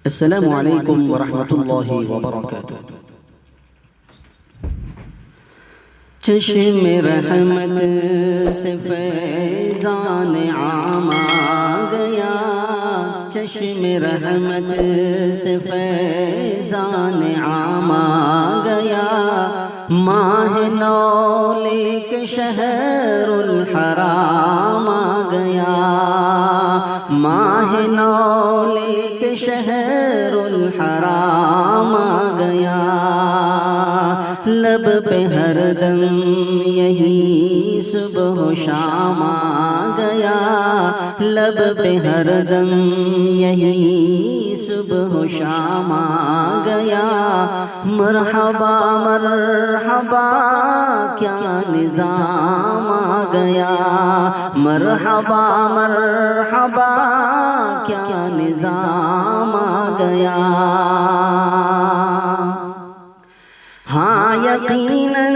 السلام علیکم ورحمۃ اللہ وبرکاتہ۔ چشم رحمت سے فیضان عام آ گیا، چشم رحمت سے فیضان عام آ گیا، ماہ نو لے کے شہر الحرام آ گیا، ماہ نو لے کے شہر الحرام آ گیا، لب پہ ہر دم یہی صبح و شام آ گیا، لب پہ ہر دم یہی صبح و شام آ گیا، مرحبا مرحبا کیا نظام آ گیا، مرحبا مرحبا کیا نظام آ گیا، ہاں یقیناً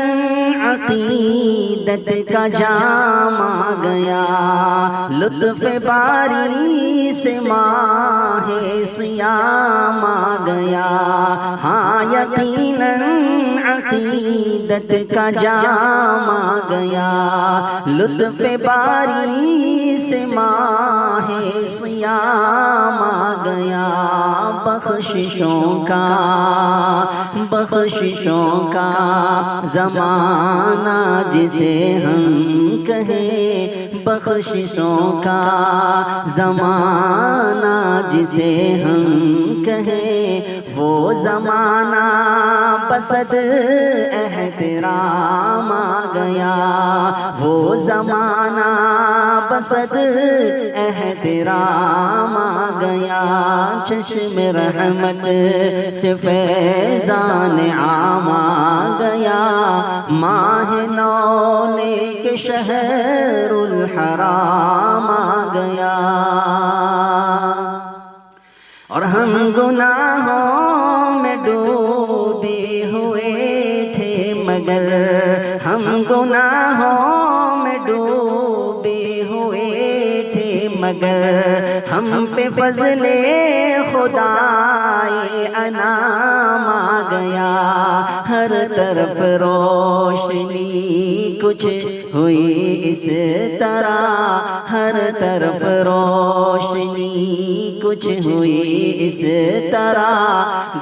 عقیدت کا جام آ گیا، لطف باری سے ماہ صیام آ گیا، ہاں یقیناً عقیدت کا جام آ گیا، لطف باری سے ماہ صیام آ گیا، بخششوں کا زمانہ جسے ہم کہیں، بخششوں کا زمانہ جسے ہم کہیں، وہ زمانہ بصد احترام آ گیا، وہ زمانہ بصد احترام آ گیا، چشم رحمت سے فیضان عام آ گیا، ماہ نو لے کے شہر الحرام آ گیا، اور ہم گناہوں میں ڈوبے ہوئے تھے مگر، ہم گناہوں میں ڈوبے ہوئے تھے مگر، ہم پہ فضل خدائے انعام آ گیا، ہر طرف روشنی کچھ ہوئی اس طرح، ہر طرف روشنی کچھ ہوئی اس طرح،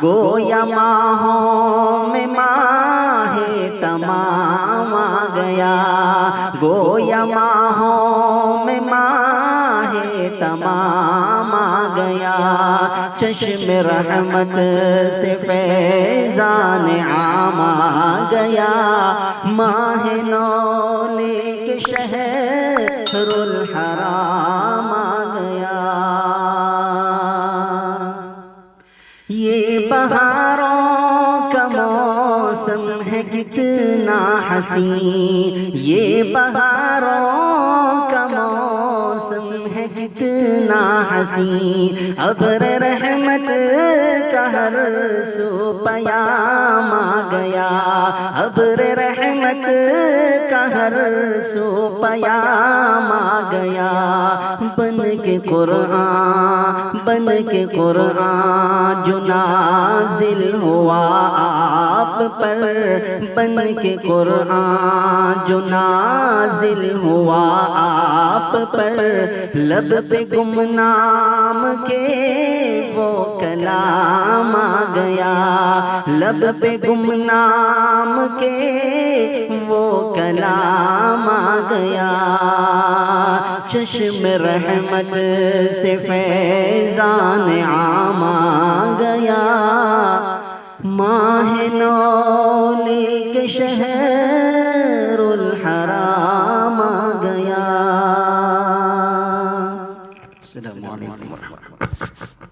گویا ماہوں میں ماہ تمام آ گیا، گویا ماہوں میں ماہ تمام آ گیا، چشم رحمت سے فیضان عام آ گیا، ماہ نو لے کے شہر الحرام آ گیا، یہ بہاروں کا موسم ہے کتنا حسین، یہ بہاروں کا موسم ہے کتنا حسین، ابر رحمت کا ہر سو پیام آ گیا، ابر رحمت کا ہر سو پیام آ گیا، بن کے قرآن، بن کے قرآن جو نازل ہوا آپ پر، بن کے قرآن جو نازل ہوا آپ پر، لب پہ گمنام کے وہ کلام آ گیا، لب پہ گمنام کے وہ کلام آ گیا، چشم رحمت سے فیضان عام آ گیا، ماہ نو لے کے شہر الحرام آ گیا، السلام علیکم ورحمۃ اللہ۔